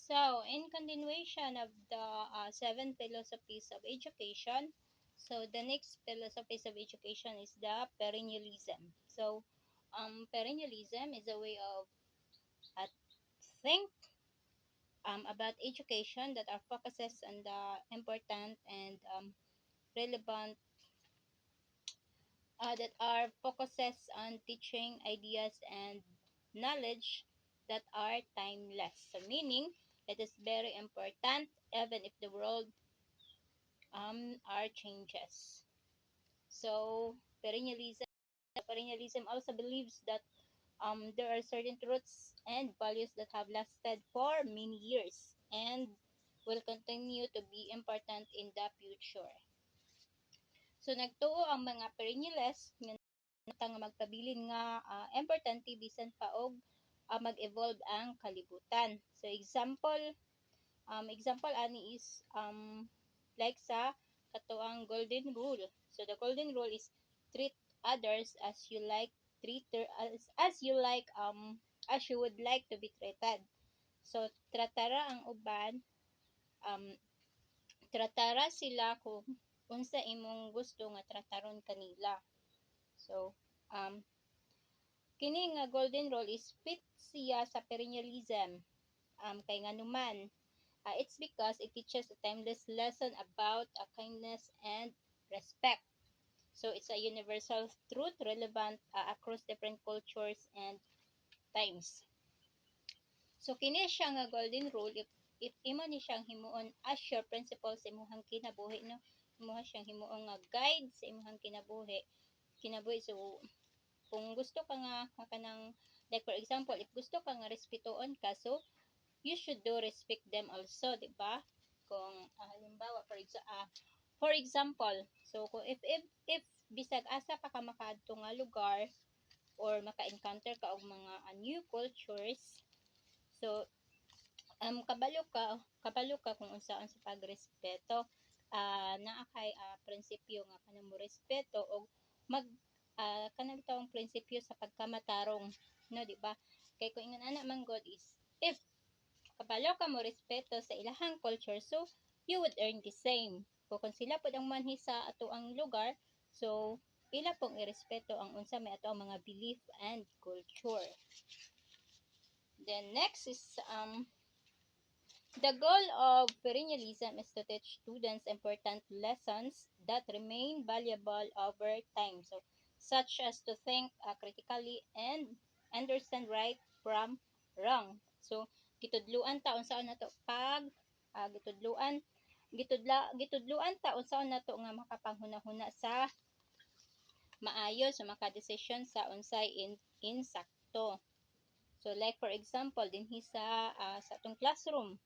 So, in continuation of the seven philosophies of education, so the next philosophies of education is the perennialism. So, perennialism is a way of uh, think about education that are focuses on the important and relevant that are focuses on teaching ideas and knowledge that are timeless. So meaning it is very important even if the world are changes. So perennialism also believes that there are certain truths and values that have lasted for many years and will continue to be important in the future. So nagtuo ang mga perennialists nga magpabilin nga importante bisan pa og mag-evolve ang kalibutan. So example ani is like sa katuang golden rule. So the golden rule is treat others as you like as you like as you would like to be treated. So tratara ang uban um tratara sila kung unsa imong gusto nga trataron kanila. So um kini nga golden rule is fit siya sa perennialism. Kay nganuman it's because it teaches a timeless lesson about kindness and respect. So it's a universal truth relevant across different cultures and times. So kini siya nga golden rule if imo ni siyang himuon as your principle sa imong kinabuhi no, imo siyang himuon nga guide sa imong kinabuhi. So kung gusto ka nga kanang like for example if gusto ka nga respetoon ka, so you should do respect them also, di ba? Kung halimbawa for example, so kung if bisag asa pa ka makaadto nga lugar or maka-encounter ka og mga new cultures, so kabalo ka kung unsaon sa pagrespeto. Naa kay prinsipyo nga kanang mo respeto og mag kanang tawong prinsipyo sa pagkamatarong, no, di ba? Kay kung ingon ana man God is if kabalo ka mo respeto sa ilahang culture, so you would earn the same. Kung sila pod ang manhi sa ato ang lugar, so ila pong irespeto ang unsa may ato ang mga belief and culture. Then next is the goal of perennialism is to teach students important lessons that remain valuable over time. So, such as to think critically and understand right from wrong. So, gitudluan ta unsaon nato pag gitudluan ta unsaon nato nga makapanghuna-huna sa maayo sa maka-decision sa unsay insakto. So like for example dinhi sa atong classroom.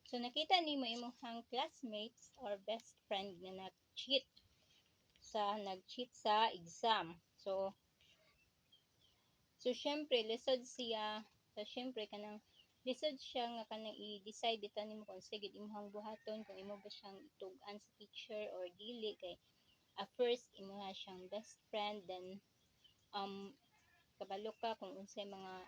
So nakita nimo imong classmates or best friend na nag-cheat sa exam. So syempre lisod siya. So syempre kanang lisod siya nga kanang i-decide bitan nimo kung sige imong buhaton kung imo ba siyang itugan sa teacher or dili kay first imo na siyang best friend, then kabalo ka kung unsay mga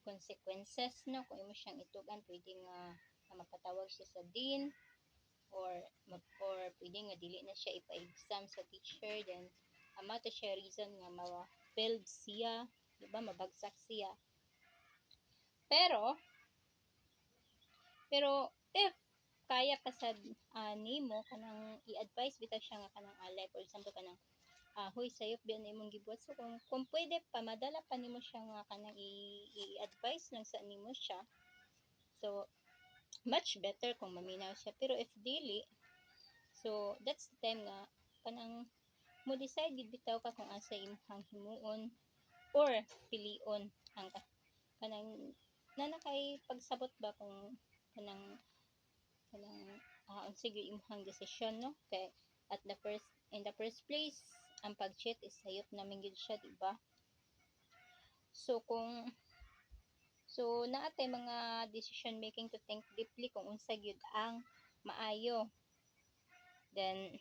consequences no kung imo siyang itugan, pwede nga mapatawag siya sa dean or pwede nga dili na siya ipa-exam sa teacher, then to siya reason nga ma-failed siya, di ba, mabagsak siya. Pero if kaya pa sa nimo kanang i-advise bitaw siya nga kanang like for example kanang huy sayop biyan na imong gibuhat, so kung pwede pa madala pa nimo siya nga kanang i-advise lang sa nimo siya, so much better kung maminaw siya. Pero if dili, so that's the time nga kanang mo decide gid bitaw ka kung asa imong himuon or pilion ang kanang nanakay pagsabot ba kung kanang sige imong decision no, kay in the first place ang pag-cheat is sayop namin gid siya, di ba? So naatay mga decision making to think deeply kung unsa gyud ang maayo. Then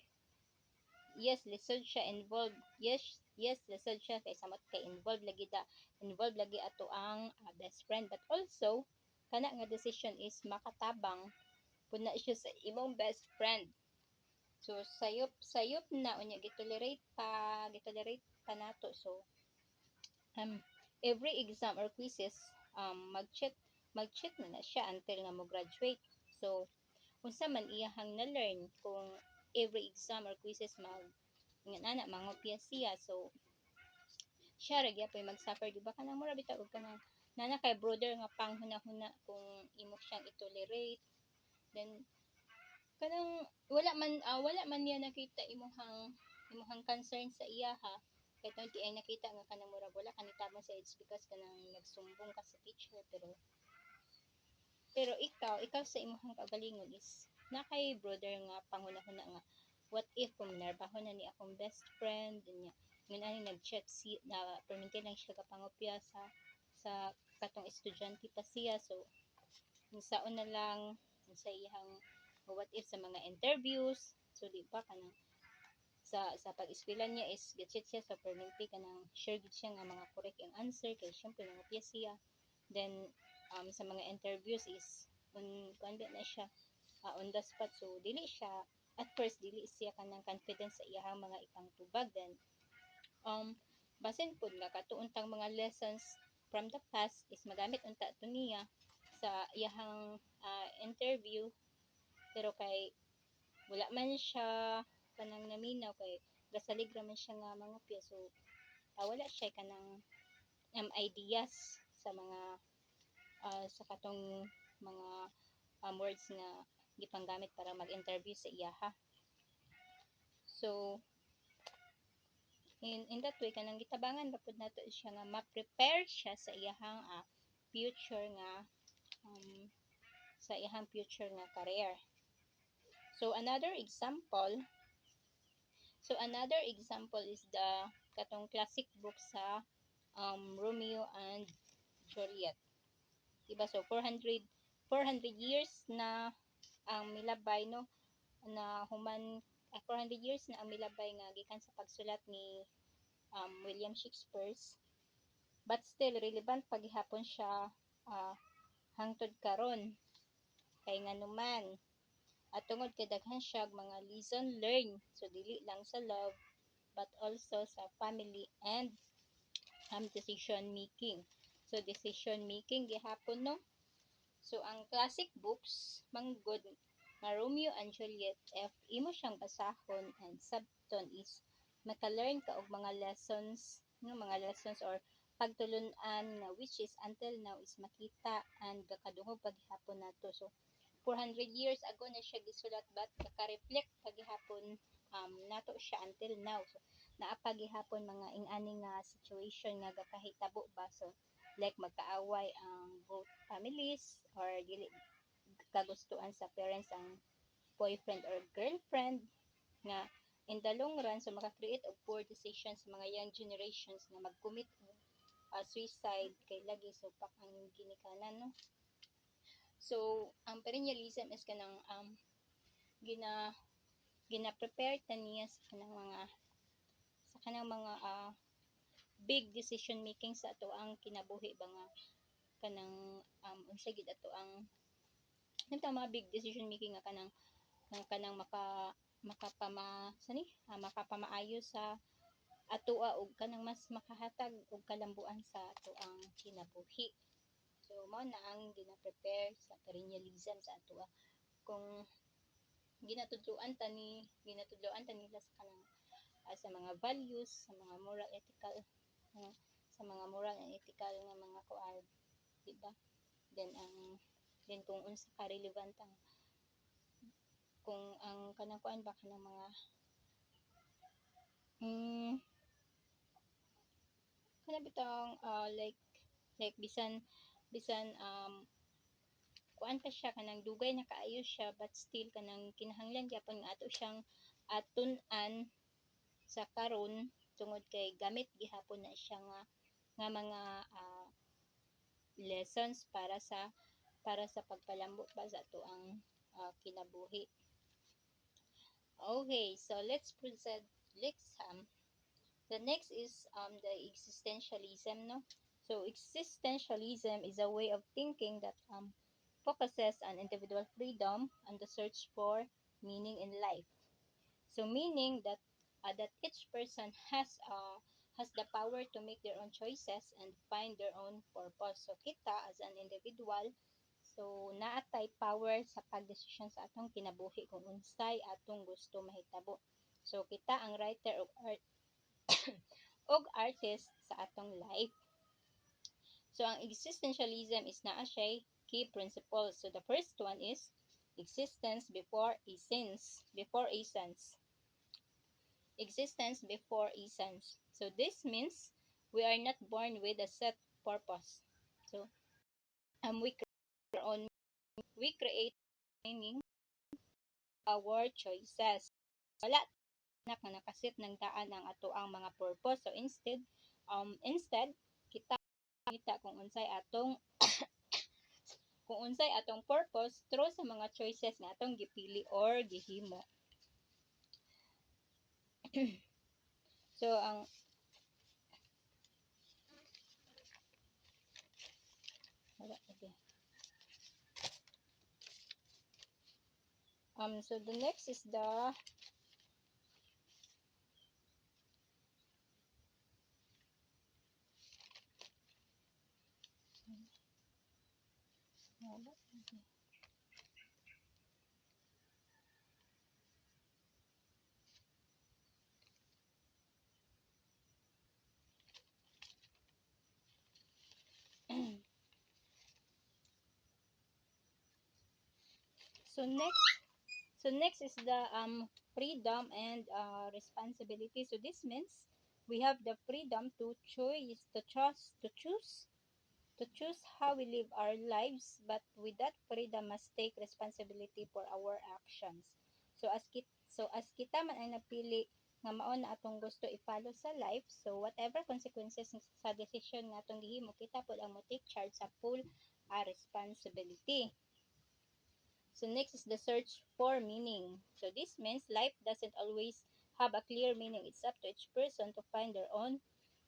yes lisod siya involved, yes lisod siya kay samot kay involved lagi ato ang best friend, but also kana nga decision is makatabang pud na siya sa imong best friend. So sayop na unya gitolerate pa nato. So every exam or quizzes mag-cheat na siya until nga mo graduate. So unsa man iyahang na-learn kung every exam or quizzes nga mangopya siya. So siya ra gyapon mag-suffer, di ba? Kanang mura bitaw og kanang nana kay brother nga panghuna-huna kung imo siyang itolerate, then kanang wala man niya nakita imuhang concern sa iya ha. Kay tunti ay nakita nga kanang mura wala ka nitabang sa it's because kanang nagsumbong ka sa teacher, pero ikaw sa imuhang kagalingon is na kay brother nga panghuna-huna nga what if kung narbaho na ni akong best friend niya ngun ani nag-chat si na perminti lang siya kapangopya sa katong estudyante pa siya. So unsaon na lang sa iyang what if sa mga interviews. So di ba kanang sa pag-eskwela niya is gachet siya sa perminti kanang sure gid siya nga mga correct ang answer kay syempre nangopya siya. Then sa mga interviews is kundi na siya on the spot. So dili siya at first dili siya kanang confidence sa iyang mga ipangtubag. Then basin pud nga katuuntang mga lessons from the past is magamit unta to niya sa iyang interview. Pero kay wala man siya kanang naminaw kay gasalig ra man siya nga mangopya. So wala siya kanang ideas sa mga sa katong mga words nga gipanggamit para mag-interview sa iyaha. So in that way kanang gitabangan ra pud nato siya nga ma-prepare siya sa iyang future nga sa iyang future nga career. So another example is the katong classic book sa Romeo and Juliet. Diba? So 400 years na ang milabay no na human 400 years na ang milabay nga gikan sa pagsulat ni William Shakespeare, but still relevant pagihapon siya hangtod karon kay nganuman at tungod kay daghan siya mga lesson learned. So dili lang sa love but also sa family and decision making. So decision making gihapon no. So ang classic books manggod nga Romeo and Juliet, if imo siyang basahon and sabton is maka-learn ka og mga lessons or pagtulun-an na which is until now is makita and gakadungog paghihapon nato. So 400 years ago na siya gisulat but naka-reflect paghihapon nato siya until now. So naa paghihapon mga ing-ani nga situation nga gakahitabo ba. So like magkaaway ang both families or dili kagustuhan sa parents ang boyfriend or girlfriend nga in the long run so maka-create og poor decisions sa mga young generations nga mag-commit suicide kay lagi supak ang ginikanan no. So ang perennialism is kanang gina-prepare ta niya sa kanang mga big decision making sa ato ang kinabuhi ba nga kanang unsa gid ato ang mga big decision making nga kanang makapamaayo sa atoa og kanang mas makahatag og kalambuan sa ato ang kinabuhi. So mao na ang gina-prepare sa perennialism sa atoa kung ginatudloan ta nila sa kanang sa mga values, sa mga moral ethical sa mga moral and ethical nga mga kuan, di ba? Then kung unsa ka relevant ang kung ang kanang kuan ba kanang mga kanang bitang like bisan kuan pa siya kanang dugay na kaayo siya but still kanang kinahanglan gyapon nga ato siyang atun-an sa karon tungod kay gamit gihapon na siya nga mga lessons para sa pagpalambo pa sa ato ang kinabuhi. Okay, so let's proceed next the next is the existentialism no. So existentialism is a way of thinking that focuses on individual freedom and the search for meaning in life. So meaning that each person has the power to make their own choices and find their own purpose. So kita as an individual, so naatay power sa pagdesisyon sa atong kinabuhi kung unsay atong gusto mahitabo. So kita ang writer og artist sa atong life. So ang existentialism is naa siya key principles. So the first one is existence before essence. Before essence. Existence before essence. So this means we are not born with a set purpose. So we create our own, we create meaning our choices. Wala na nakasit ng daan ang ato ang mga purpose. So instead kita kung unsay atong purpose through sa mga choices nga atong gipili or gihimo. So ang so the next is the so next is the freedom and responsibility. So this means we have the freedom to choose how we live our lives, but with that freedom must take responsibility for our actions. So as kita man ang napili nga mao na atong gusto i-follow sa life, so whatever consequences sa decision nga atong gihimo, kita pud ang mo take charge sa full responsibility. So next is the search for meaning. So this means life doesn't always have a clear meaning. It's up to each person to find their own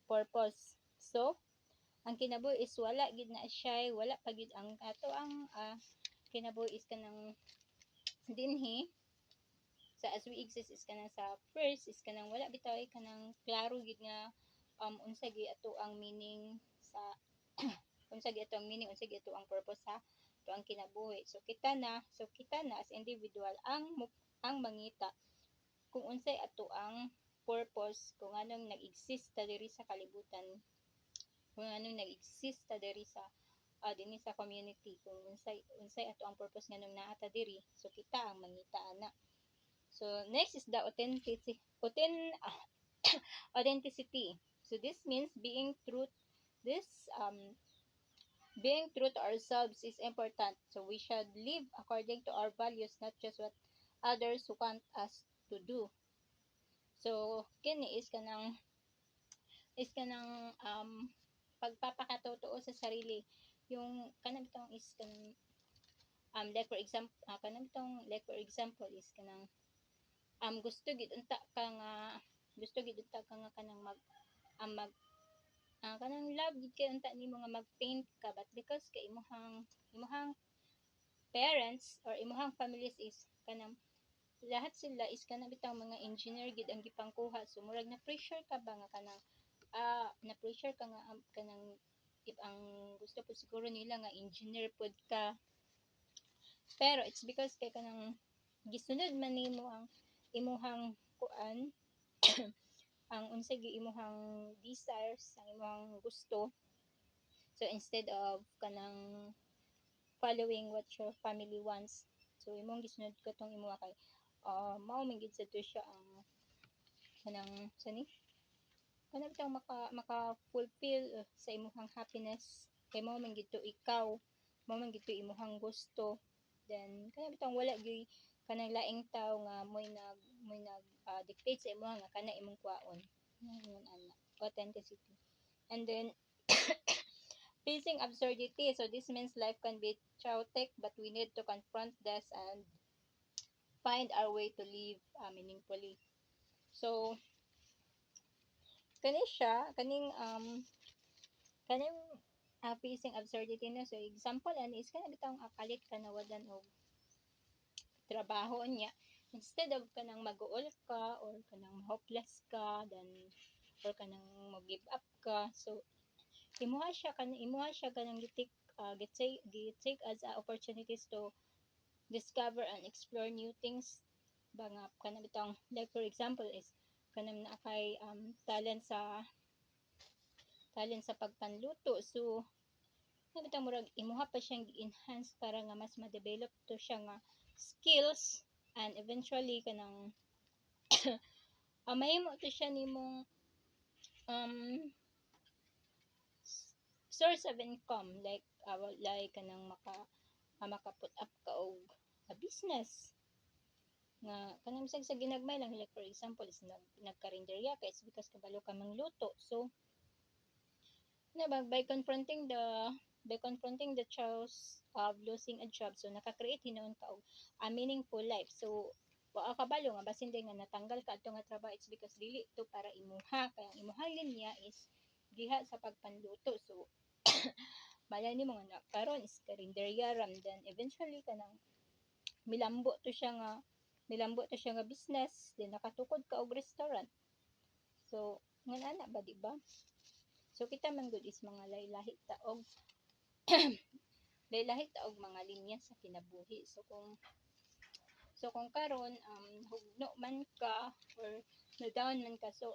purpose. So ang kinabuhi is wala gid na siya, wala pa gid ang ato ang kinabuhi is kanang dinhi sa as we exist is kanang sa first is kanang wala bitaw kanang klaro gid nga unsa gid ato ang meaning sa unsa gid ato ang meaning, unsa gid ato ang purpose sa ato ang kinabuhi. So kita na as individual ang mangita kung unsay ato ang purpose, kung anong nag-exist ta diri sa kalibutan, kung anong nag-exist ta diri sa dinhi sa community, kung unsay ato ang purpose nganong naa ta diri, so kita ang mangita ana. So next is the authenticity. So this means being true to ourselves is important. So we should live according to our values, not just what others want us to do. So kini is kanang pagpapakatotoo sa sarili. Yung kanang bitong is kanang like for example is kanang gusto gid unta ka nga kanang mag kanang love gid kay unta nimo nga mag-paint ka, but because kay imuhang parents or imuhang families is kanang lahat sila is kanang bitang mga engineer gid ang gipangkuha, so murag na pressure ka ba nga kanang na pressure ka nga kanang if ang gusto po siguro nila nga engineer pod ka, pero it's because kay kanang gisunod man nimo ang imuhang kuan ang unsa gi imuhang desires, ang imuhang gusto. So instead of kanang following what your family wants, so imong gisunod katong imuha kay mao man gid sa to siya ang kanang sani kanang bitang maka fulfill sa imuhang happiness, kay mao man gid to ikaw, mao man gid to imuhang gusto. Then kanang bitang wala gyud kanang laing tao nga moy nag dictate sa imo nga kana imong kwaon. Ingon ana, authenticity. And then facing absurdity. So this means life can be chaotic, but we need to confront this and find our way to live meaningfully. So kani siya kaning kaning facing absurdity na. So example ani is kana bitawng akalit ka na wadan og trabaho niya, instead of kanang mag-uol ka or kanang hopeless ka, then or kanang mag-give up ka, so imuha siya kanang get take as opportunities to discover and explore new things ba nga kanang bitang, like for example is kanang na kay talent sa pagpanluto, so nabitang murag imuha pa siyang enhance para nga mas ma-develop to siya nga skills, and eventually kanang mahimo to siya nimong um source of income, like kanang maka-put up ka og a business nga kanang bisag sa ginagmay lang, like for example is nagkarinderya ka, it's because kabalo ka mangluto. So by confronting the choice of losing a job, so naka-create hinuon ka og a meaningful life. So wa ka kabalo nga basin din nga natanggal ka adto nga trabaho, it's because dili to para imuha, kaya ang imuhang linya is diha sa pagpanluto. So malay nimo nga karon is karinderya ram, then eventually kanang milambo to siya nga business, then nakatukod ka og restaurant. So ngan ana ba, di ba? So kita man gud is mga lahi taog mga linya sa kinabuhi. So kung karon hugno man ka or na down man ka, so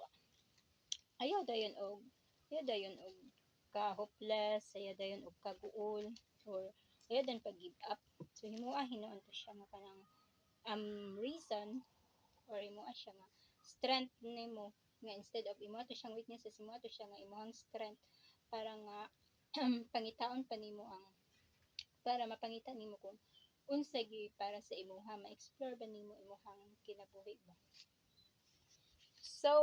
ayaw dayon og ka hopeless, ayaw dayon og kaguol, or ayaw dayon pag give up. So himuha hinuon to siya nga kanang reason, or himuha siya nga strength nimo, nga instead of imuha to siyang weaknesses, imuha to siya nga imong strength para nga pangitaon pa nimo para mapangita nimo kung unsa gyud para sa imuha, ma-explore ba nimo imuhang kinabuhi ba. So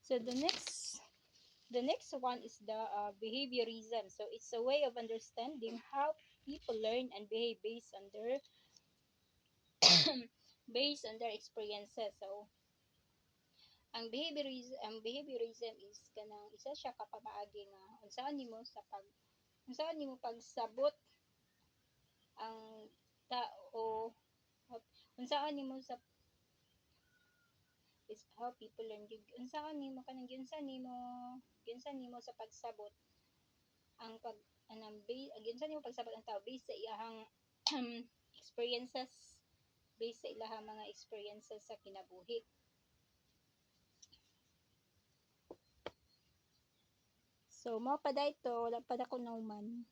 so the next one is the behaviorism. So it's a way of understanding how people learn and behave based on their experiences. So ang behaviorism is kanang isa siya ka pamaagi nga unsaon nimo pagsabot ang tao, unsaon nimo sa is how people learn, unsaon nimo kanang giunsa nimo sa pagsabot ang giunsa nimo pagsabot ang tao based sa iyahang experiences, based sa ilahang mga experiences sa kinabuhi. So mao pa dayto, wala pa dako nauman.